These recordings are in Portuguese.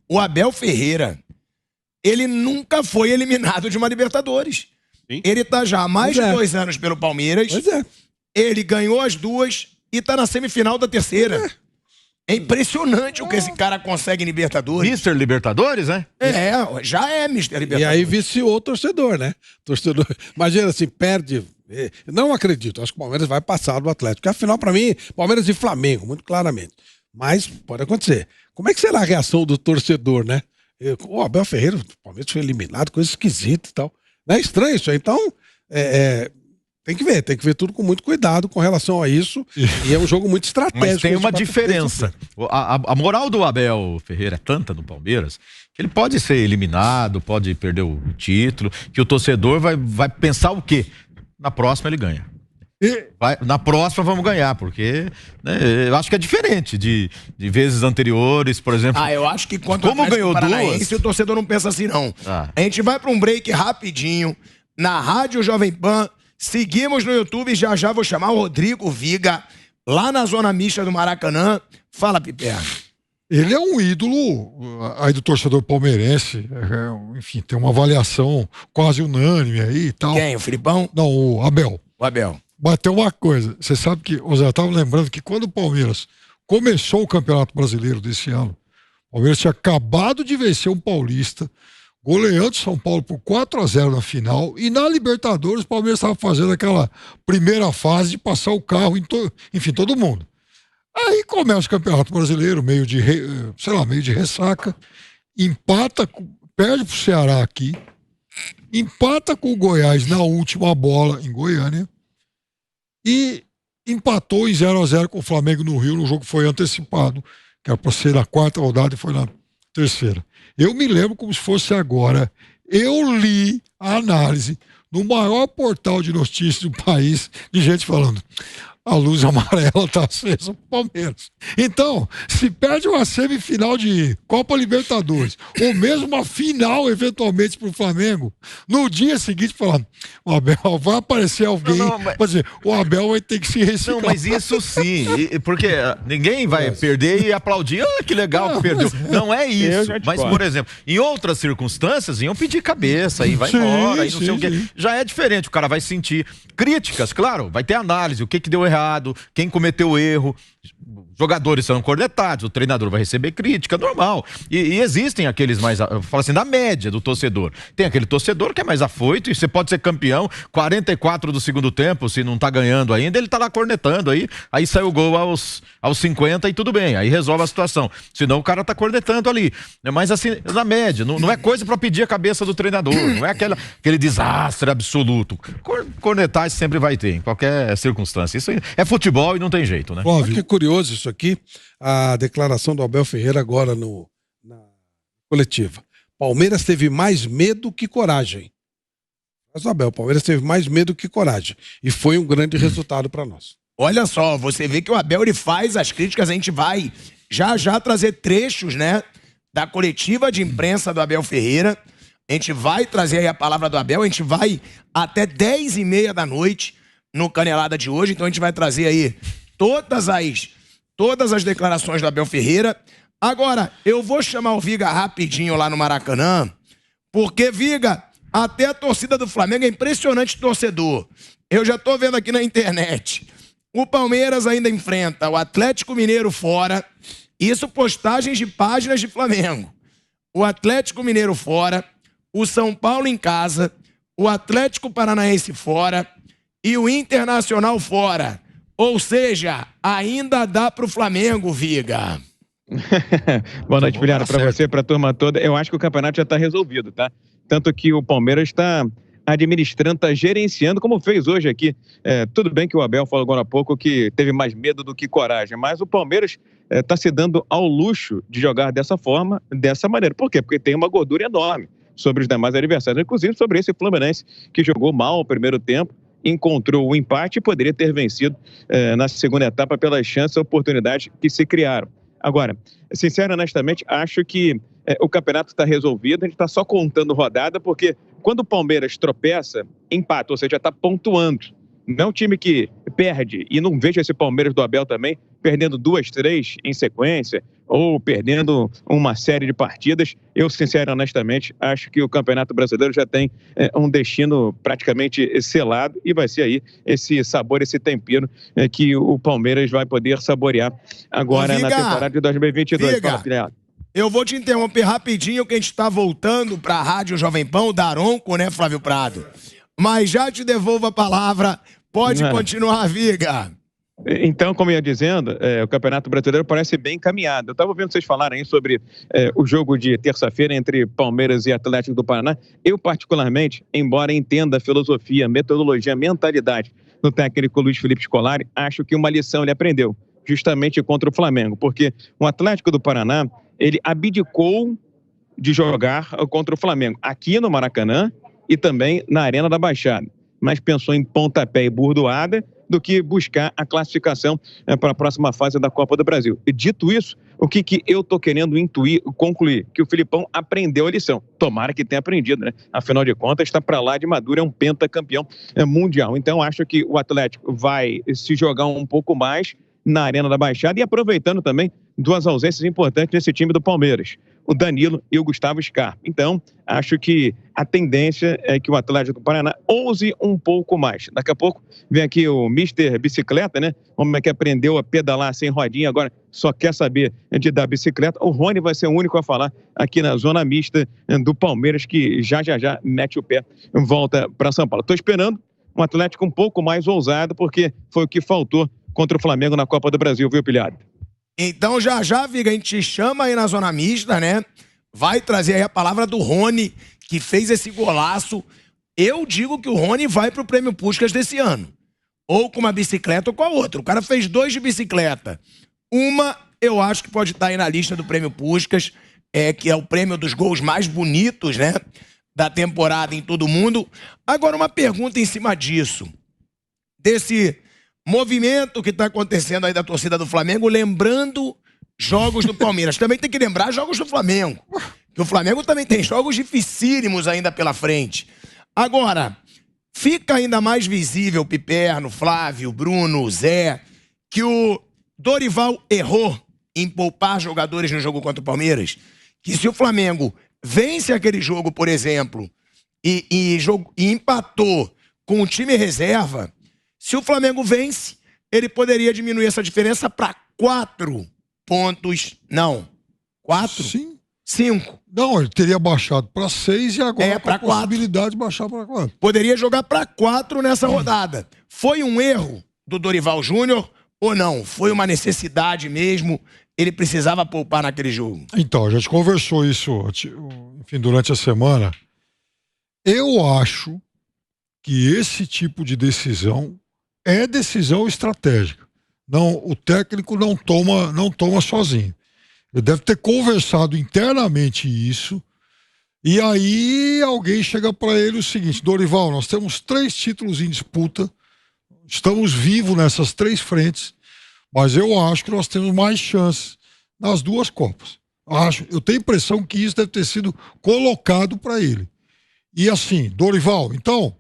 o Abel Ferreira, ele nunca foi eliminado de uma Libertadores. Sim. Ele tá já há mais de 2 anos pelo Palmeiras. Pois é. Ele ganhou as 2 e tá na semifinal da terceira. É impressionante o que esse cara consegue em Libertadores. Mister Libertadores, né? Já é Mister Libertadores. E aí viciou o torcedor, né? Torcedor, imagina assim, perde. Não acredito, acho que o Palmeiras vai passar do Atlético. Porque afinal, pra mim, Palmeiras e Flamengo, muito claramente. Mas pode acontecer. Como é que será a reação do torcedor, né? O Abel Ferreira, o Palmeiras foi eliminado, coisa esquisita e tal. Não é estranho isso aí? Então, tem que ver tudo com muito cuidado com relação a isso. E é um jogo muito estratégico. Mas tem uma diferença. A moral do Abel Ferreira é tanta no Palmeiras que ele pode ser eliminado, pode perder o título, que o torcedor vai pensar o quê? Na próxima ele ganha. Na próxima vamos ganhar, porque eu acho que é diferente de vezes anteriores, por exemplo. Eu acho que como ganhou 2, o torcedor não pensa assim, não. A gente vai para um break rapidinho na Rádio Jovem Pan. Seguimos no YouTube, já vou chamar o Rodrigo Viga, lá na Zona Mista do Maracanã. Fala, Piperno. Ele é um ídolo aí do torcedor palmeirense. Enfim, tem uma avaliação quase unânime aí e tal. Quem? O Filipão? Não, o Abel. O Abel. Bateu uma coisa, você sabe que, eu já estava lembrando que quando o Palmeiras começou o Campeonato Brasileiro desse ano, o Palmeiras tinha acabado de vencer um paulista, goleando São Paulo por 4-0 na final, e na Libertadores o Palmeiras estava fazendo aquela primeira fase de passar o carro em todo mundo. Aí começa o Campeonato Brasileiro, meio de ressaca, perde pro Ceará aqui, empata com o Goiás na última bola em Goiânia, e empatou em 0-0 com o Flamengo no Rio, no jogo que foi antecipado, que era para ser na 4ª rodada e foi na 3ª. Eu me lembro como se fosse agora. Eu li a análise no maior portal de notícias do país, de gente falando: a luz amarela está acesa pro Palmeiras. Então, se perde uma semifinal de Copa Libertadores, ou mesmo uma final, eventualmente, pro Flamengo, no dia seguinte, falando: o Abel, vai aparecer alguém, o Abel vai ter que se reciclar. Não, mas isso sim, porque ninguém vai perder e aplaudir, que legal que perdeu. Não é isso. Mas, por exemplo, em outras circunstâncias, iam pedir cabeça e vai embora, e não sei o quê. Já é diferente, o cara vai sentir críticas, claro, vai ter análise, o que deu errado, quem cometeu erro. Jogadores são cornetados, o treinador vai receber crítica, normal. E existem aqueles mais, eu falo assim, da média do torcedor. Tem aquele torcedor que é mais afoito e você pode ser campeão, 44 do segundo tempo, se não tá ganhando ainda, ele tá lá cornetando aí sai o gol aos 50 e tudo bem, aí resolve a situação. Senão o cara tá cornetando ali. Mas assim, na média, não é coisa pra pedir a cabeça do treinador, não é aquele desastre absoluto. Cornetar sempre vai ter, em qualquer circunstância. Isso é futebol e não tem jeito, né? Olha que curioso isso aqui, a declaração do Abel Ferreira agora na coletiva. Palmeiras teve mais medo que coragem. Mas o Abel, Palmeiras teve mais medo que coragem. E foi um grande resultado para nós. Olha só, você vê que o Abel ele faz as críticas, a gente vai já trazer trechos, né, da coletiva de imprensa do Abel Ferreira. A gente vai trazer aí a palavra do Abel, a gente vai até 10h30 da noite no Canelada de hoje, então a gente vai trazer aí todas as declarações do Abel Ferreira. Agora, eu vou chamar o Viga rapidinho lá no Maracanã, porque, Viga, até a torcida do Flamengo é impressionante torcedor. Eu já tô vendo aqui na internet. O Palmeiras ainda enfrenta o Atlético Mineiro fora. Isso postagens de páginas de Flamengo. O Atlético Mineiro fora, o São Paulo em casa, o Atlético Paranaense fora e o Internacional fora. Ou seja, ainda dá pro Flamengo, Viga. Boa noite, Juliano, para você, para a turma toda. Eu acho que o campeonato já está resolvido, tá? Tanto que o Palmeiras está administrando, está gerenciando, como fez hoje aqui. Tudo bem que o Abel falou agora há pouco que teve mais medo do que coragem, mas o Palmeiras está se dando ao luxo de jogar dessa forma, dessa maneira. Por quê? Porque tem uma gordura enorme sobre os demais adversários, inclusive sobre esse Fluminense, que jogou mal o primeiro tempo, encontrou o empate e poderia ter vencido na segunda etapa pelas chances e oportunidades que se criaram. Agora, sincero e honestamente, acho que o campeonato está resolvido, a gente está só contando rodada, porque quando o Palmeiras tropeça, empata, ou seja, está pontuando. Não é um time que perde, e não vejo esse Palmeiras do Abel também perdendo 2, 3 em sequência, ou perdendo uma série de partidas. Eu, sincero e honestamente, acho que o Campeonato Brasileiro já tem um destino praticamente selado, e vai ser aí esse sabor, esse tempero que o Palmeiras vai poder saborear agora na temporada de 2022. Fala, eu vou te interromper rapidinho, que a gente tá voltando pra Rádio Jovem Pan, o Daronco, né, Flávio Prado? Mas já te devolvo a palavra. Pode continuar, Viga. Então, como eu ia dizendo, o Campeonato Brasileiro parece bem encaminhado. Eu estava ouvindo vocês falarem sobre o jogo de terça-feira entre Palmeiras e Atlético do Paraná. Eu, particularmente, embora entenda a filosofia, metodologia, mentalidade do técnico Luiz Felipe Scolari, acho que uma lição ele aprendeu, justamente contra o Flamengo, porque o Atlético do Paraná, ele abdicou de jogar contra o Flamengo aqui no Maracanã e também na Arena da Baixada, mas pensou em pontapé e burdoada do que buscar a classificação para a próxima fase da Copa do Brasil. E dito isso, o que eu estou querendo concluir? Que o Filipão aprendeu a lição. Tomara que tenha aprendido, né? Afinal de contas, está para lá de maduro, é um pentacampeão mundial. Então, acho que o Atlético vai se jogar um pouco mais na Arena da Baixada e aproveitando também duas ausências importantes nesse time do Palmeiras, o Danilo e o Gustavo Scarpa. Então, acho que a tendência é que o Atlético do Paraná ouse um pouco mais. Daqui a pouco vem aqui o Mr. Bicicleta, né? Homem que aprendeu a pedalar sem rodinha, agora só quer saber de dar bicicleta. O Rony vai ser o único a falar aqui na zona mista do Palmeiras, que já mete o pé e volta para São Paulo. Estou esperando um Atlético um pouco mais ousado, porque foi o que faltou contra o Flamengo na Copa do Brasil, viu, Pilhado? Então, já, Viga, a gente te chama aí na zona mista, né? Vai trazer aí a palavra do Rony, que fez esse golaço. Eu digo que o Rony vai pro Prêmio Puskás desse ano. Ou com uma bicicleta ou com a outra. O cara fez 2 de bicicleta. Uma, eu acho que pode estar aí na lista do Prêmio Puskás, que é o prêmio dos gols mais bonitos, né? Da temporada em todo mundo. Agora, uma pergunta em cima disso. Desse movimento que está acontecendo aí da torcida do Flamengo, lembrando jogos do Palmeiras. Também tem que lembrar jogos do Flamengo. Que o Flamengo também tem jogos dificílimos ainda pela frente. Agora, fica ainda mais visível, Piperno, Flávio, Bruno, Zé, que o Dorival errou em poupar jogadores no jogo contra o Palmeiras. Que se o Flamengo vence aquele jogo, por exemplo, e empatou com o time reserva, se o Flamengo vence, ele poderia diminuir essa diferença para 4 pontos. Não. 4? Sim. 5. Não, ele teria baixado para 6 e agora com a possibilidade de baixar para 4. Poderia jogar para 4 nessa rodada. Foi um erro do Dorival Júnior ou não? Foi uma necessidade mesmo? Ele precisava poupar naquele jogo? Então, a gente conversou isso, enfim, durante a semana. Eu acho que esse tipo de decisão é decisão estratégica. Não, o técnico não toma sozinho. Ele deve ter conversado internamente isso, e aí alguém chega para ele o seguinte: Dorival, nós temos 3 títulos em disputa, estamos vivos nessas 3 frentes, mas eu acho que nós temos mais chances nas 2 Copas. Eu tenho a impressão que isso deve ter sido colocado para ele. E assim, Dorival, então,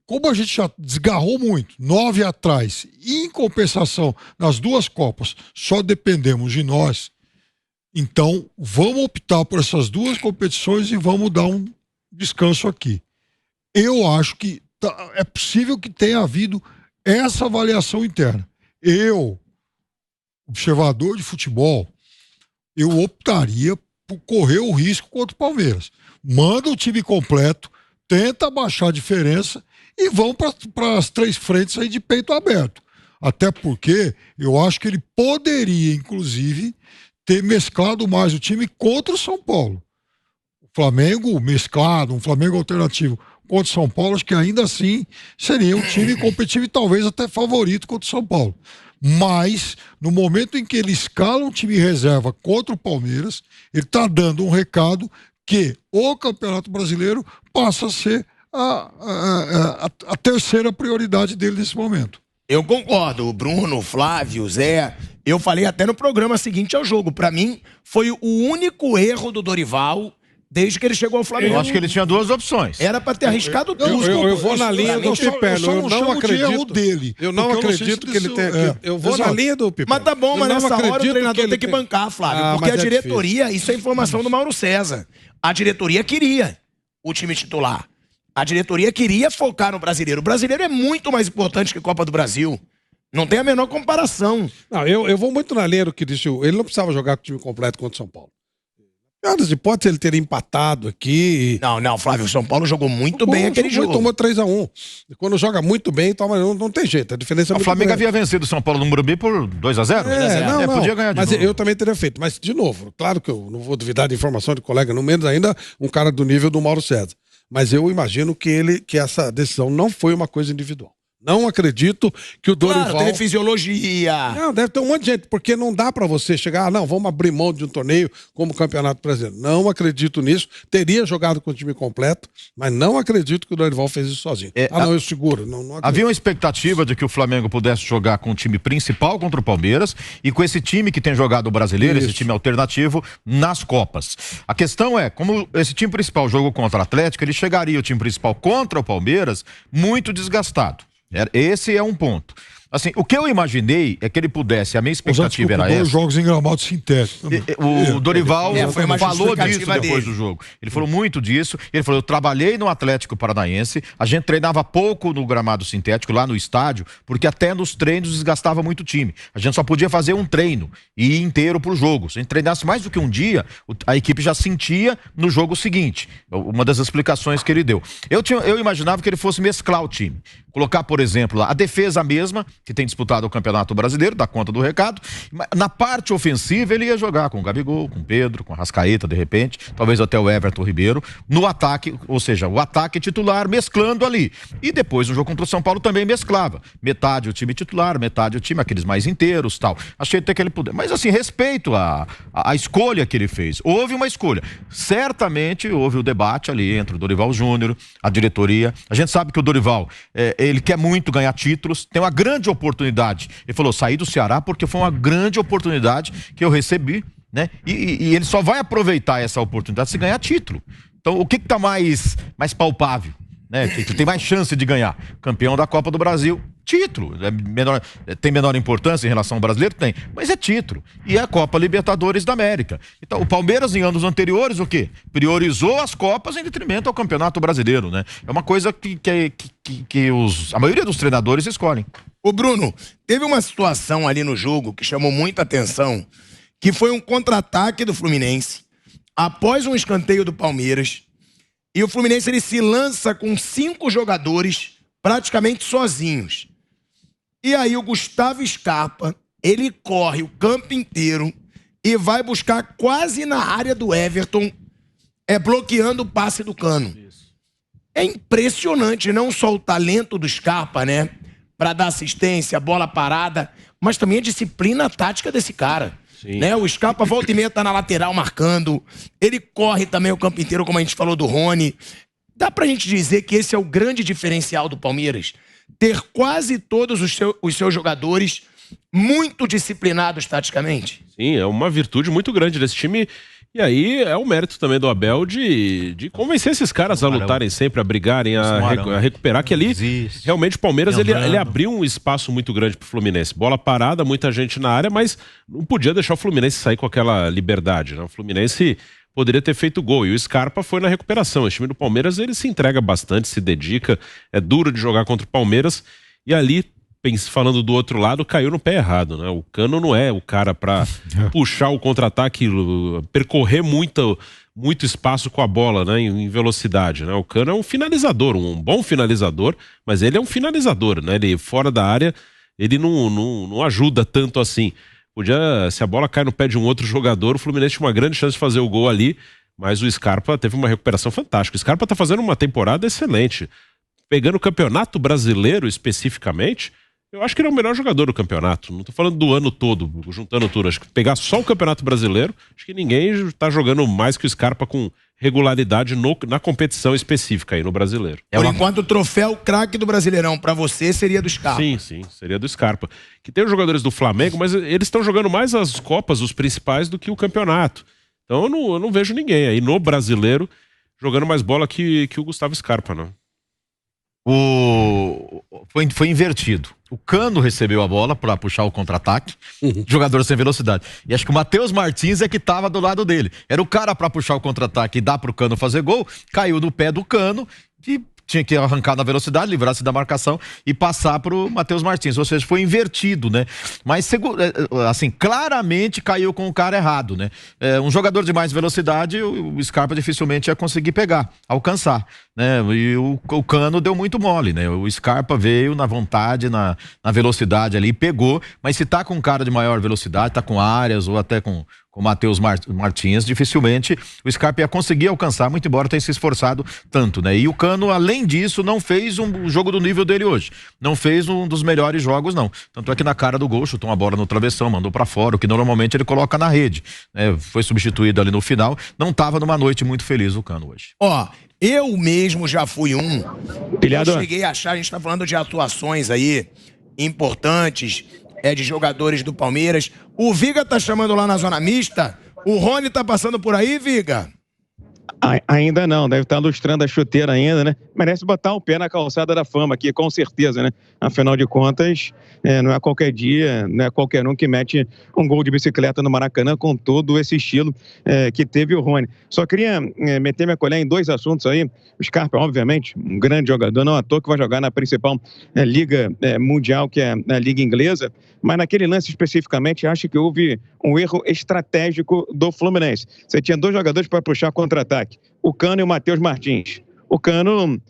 como a gente já desgarrou muito, 9 atrás, e em compensação, nas 2 Copas, só dependemos de nós, então vamos optar por essas 2 competições e vamos dar um descanso aqui. Eu acho que é possível que tenha havido essa avaliação interna. Eu, observador de futebol, eu optaria por correr o risco contra o Palmeiras. Manda o time completo, tenta baixar a diferença e vão para as 3 frentes aí de peito aberto. Até porque eu acho que ele poderia, inclusive, ter mesclado mais o time contra o São Paulo. O Flamengo mesclado, um Flamengo alternativo contra o São Paulo, acho que ainda assim seria um time competitivo e talvez até favorito contra o São Paulo. Mas, no momento em que ele escala um time reserva contra o Palmeiras, ele está dando um recado que o Campeonato Brasileiro passa a ser a terceira prioridade dele nesse momento. Eu concordo, o Bruno, o Flávio, o Zé. Eu falei até no programa seguinte ao jogo. Para mim, foi o único erro do Dorival desde que ele chegou ao Flamengo. Eu acho que ele tinha duas opções. Era pra ter arriscado tudo. Eu vou na linha do Piperno. Eu não acredito dele. Eu não acredito que ele tenha. Eu vou na linha do Piperno. Mas tá bom, mas nessa hora o treinador tem que bancar, Flávio. Porque a diretoria, isso é informação do Mauro César. A diretoria queria o time titular. A diretoria queria focar no brasileiro. O brasileiro é muito mais importante que a Copa do Brasil. Não tem a menor comparação. Não, eu vou muito na linha do que disse. Ele não precisava jogar com o time completo contra o São Paulo. Piores hipóteses, ele teria empatado aqui. Não, Flávio, o São Paulo jogou muito bem aquele jogo. Tomou 3-1. Quando joga muito bem, não tem jeito. A diferença é muito O Flamengo grande. havia vencido o São Paulo no Morumbi por 2-0. Não. Podia ganhar de mas novo. eu também teria feito. Mas, de novo, claro que eu não vou duvidar de informação de colega, no menos ainda um cara do nível do Mauro César. Mas eu imagino que essa decisão não foi uma coisa individual. Não acredito que o Dorival... Claro, teve fisiologia. Não, deve ter um monte de gente, porque não dá pra você chegar, vamos abrir mão de um torneio como o Campeonato Brasileiro. Não acredito nisso. Teria jogado com o time completo, mas não acredito que o Dorival fez isso sozinho. Eu seguro. Não havia uma expectativa de que o Flamengo pudesse jogar com o time principal contra o Palmeiras e com esse time que tem jogado o brasileiro, esse time alternativo, nas Copas. A questão é, como esse time principal jogou contra o Atlético, ele chegaria, o time principal, contra o Palmeiras, muito desgastado. Esse é um ponto. Assim, o que eu imaginei é que ele pudesse, a minha expectativa era essa. Dois jogos em gramado sintético. O Dorival falou disso depois dele. do jogo. Ele falou muito disso. Ele falou, eu trabalhei no Atlético Paranaense, a gente treinava pouco no gramado sintético, lá no estádio, porque até nos treinos desgastava muito o time. A gente só podia fazer um treino e ir inteiro pro jogo. Se a gente treinasse mais do que um dia, a equipe já sentia no jogo seguinte. Uma das explicações que ele deu. Eu imaginava que ele fosse mesclar o time. Colocar, por exemplo, a defesa mesma, que tem disputado o Campeonato Brasileiro, dá conta do recado. Na parte ofensiva, ele ia jogar com o Gabigol, com o Pedro, com a Arrascaeta, de repente, talvez até o Everton Ribeiro, no ataque, ou seja, o ataque titular mesclando ali. E depois, no jogo contra o São Paulo, também mesclava. Metade o time titular, metade o time, aqueles mais inteiros, tal. Achei até que ele pudesse. Mas, assim, respeito a escolha que ele fez. Houve uma escolha. Certamente houve o debate ali entre o Dorival Júnior, a diretoria. A gente sabe que o Dorival, ele quer muito ganhar títulos, tem uma grande oportunidade. Ele falou, saí do Ceará porque foi uma grande oportunidade que eu recebi, né? E ele só vai aproveitar essa oportunidade se ganhar título. Então, o que tá mais palpável, né? Que tem mais chance de ganhar? Campeão da Copa do Brasil, título. Tem menor importância em relação ao brasileiro? Tem, mas é título. E é a Copa Libertadores da América. Então, o Palmeiras, em anos anteriores, o quê? Priorizou as Copas em detrimento ao Campeonato Brasileiro, né? É uma coisa que a maioria dos treinadores escolhem. Ô Bruno, teve uma situação ali no jogo que chamou muita atenção, que foi um contra-ataque do Fluminense, após um escanteio do Palmeiras, e o Fluminense ele se lança com 5 jogadores praticamente sozinhos. E aí o Gustavo Scarpa, ele corre o campo inteiro e vai buscar quase na área do Everton, bloqueando o passe do Cano. É impressionante, não só o talento do Scarpa, né? Pra dar assistência, bola parada, mas também a disciplina tática desse cara. Né? O Scarpa volta e meia tá na lateral marcando, ele corre também o campo inteiro, como a gente falou do Rony. Dá pra gente dizer que esse é o grande diferencial do Palmeiras? Ter quase todos os seus jogadores muito disciplinados taticamente? Sim, é uma virtude muito grande desse time. E aí é o mérito também do Abel de convencer esses caras a lutarem sempre, a brigarem, a recuperar, que ali realmente o Palmeiras ele abriu um espaço muito grande pro Fluminense. Bola parada, muita gente na área, mas não podia deixar o Fluminense sair com aquela liberdade, né? O Fluminense poderia ter feito gol e o Scarpa foi na recuperação. O time do Palmeiras ele se entrega bastante, se dedica, é duro de jogar contra o Palmeiras e ali, falando do outro lado, caiu no pé errado, né? O Cano não é o cara pra puxar o contra-ataque, percorrer muito espaço com a bola, né? Em velocidade, né? O Cano é um finalizador, um bom finalizador, mas ele é um finalizador, né? Ele fora da área, ele não ajuda tanto assim. Se a bola cai no pé de um outro jogador, o Fluminense tinha uma grande chance de fazer o gol ali, mas o Scarpa teve uma recuperação fantástica. O Scarpa tá fazendo uma temporada excelente. Pegando o Campeonato Brasileiro especificamente, eu acho que ele é o melhor jogador do campeonato. Não tô falando do ano todo, juntando tudo. Acho que pegar só o Campeonato Brasileiro, acho que ninguém tá jogando mais que o Scarpa com regularidade na competição específica aí no Brasileiro. Por enquanto, o troféu craque do Brasileirão pra você seria do Scarpa. Sim, seria do Scarpa. Que tem os jogadores do Flamengo, mas eles estão jogando mais as Copas, os principais, do que o campeonato. Então eu não vejo ninguém aí no brasileiro jogando mais bola que o Gustavo Scarpa, não. Foi invertido. O Cano recebeu a bola para puxar o contra-ataque, jogador sem velocidade. E acho que o Matheus Martins é que tava do lado dele. Era o cara para puxar o contra-ataque e dar pro Cano fazer gol, caiu no pé do Cano e tinha que arrancar na velocidade, livrar-se da marcação e passar pro Matheus Martins. Ou seja, foi invertido, né? Mas, assim, claramente caiu com o cara errado, né? Um jogador de mais velocidade, o Scarpa dificilmente ia conseguir pegar, alcançar, né? E o Cano deu muito mole, né? O Scarpa veio na vontade, na velocidade ali, pegou, mas se tá com um cara de maior velocidade, tá com Arias ou até com o Matheus Martins, dificilmente o Scarpa ia conseguir alcançar, muito embora tenha se esforçado tanto, né? E o Cano, além disso, não fez um jogo do nível dele hoje. Não fez um dos melhores jogos, não. Tanto é que na cara do gol, chutou uma bola no travessão, mandou pra fora, o que normalmente ele coloca na rede, né? Foi substituído ali no final. Não tava numa noite muito feliz o Cano hoje. Eu mesmo já fui Pilhado. Eu cheguei a achar, a gente tá falando de atuações aí importantes, de jogadores do Palmeiras. O Viga tá chamando lá na zona mista. O Rony tá passando por aí, Viga? Ainda não, deve estar lustrando a chuteira ainda, né? Merece botar o pé na calçada da fama aqui, com certeza, né? Afinal de contas, não é qualquer dia, não é qualquer um que mete um gol de bicicleta no Maracanã com todo esse estilo que teve o Rony. Só queria meter minha colher em dois assuntos aí. O Scarpa, obviamente, um grande jogador, não à toa que vai jogar na principal liga mundial, que é a liga inglesa, mas naquele lance especificamente, acho que houve um erro estratégico do Fluminense. Você tinha dois jogadores para puxar contra-ataque, o Cano e o Matheus Martins. O Cano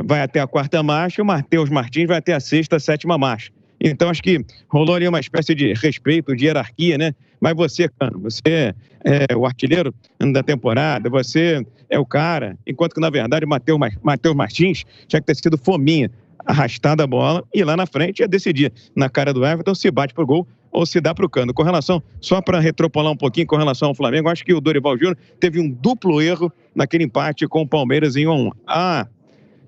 vai até a quarta marcha, o Matheus Martins vai até a sexta, sétima marcha. Então, acho que rolou ali uma espécie de respeito, de hierarquia, né? Mas você, Cano, você é o artilheiro da temporada, você é o cara, enquanto que, na verdade, o Matheus Martins tinha que ter sido fominha, arrastada a bola e lá na frente ia decidir. Na cara do Everton, se bate pro gol ou se dá pro Cano. Com relação, só para retropolar um pouquinho com relação ao Flamengo, acho que o Dorival Júnior teve um duplo erro naquele empate com o Palmeiras em 1-1.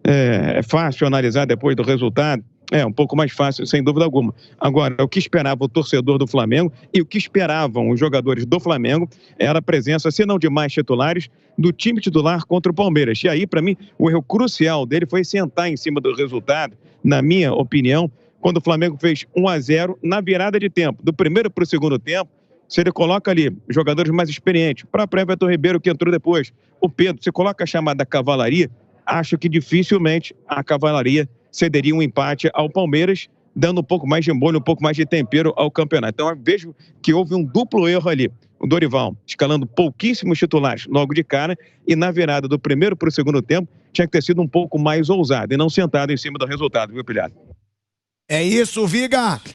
É fácil analisar depois do resultado. É um pouco mais fácil, sem dúvida alguma. Agora, o que esperava o torcedor do Flamengo e o que esperavam os jogadores do Flamengo era a presença, se não de mais titulares, do time titular contra o Palmeiras. E aí, para mim, o erro crucial dele foi sentar em cima do resultado, na minha opinião, quando o Flamengo fez 1-0 na virada de tempo, do primeiro para o segundo tempo. Se ele coloca ali jogadores mais experientes, para o Everton Ribeiro, que entrou depois, o Pedro, se coloca a chamada cavalaria, acho que dificilmente a cavalaria cederia um empate ao Palmeiras, dando um pouco mais de molho, um pouco mais de tempero ao campeonato. Então, eu vejo que houve um duplo erro ali. O Dorival escalando pouquíssimos titulares logo de cara e na virada do primeiro para o segundo tempo tinha que ter sido um pouco mais ousado e não sentado em cima do resultado, viu, Pilhado? É isso, Viga.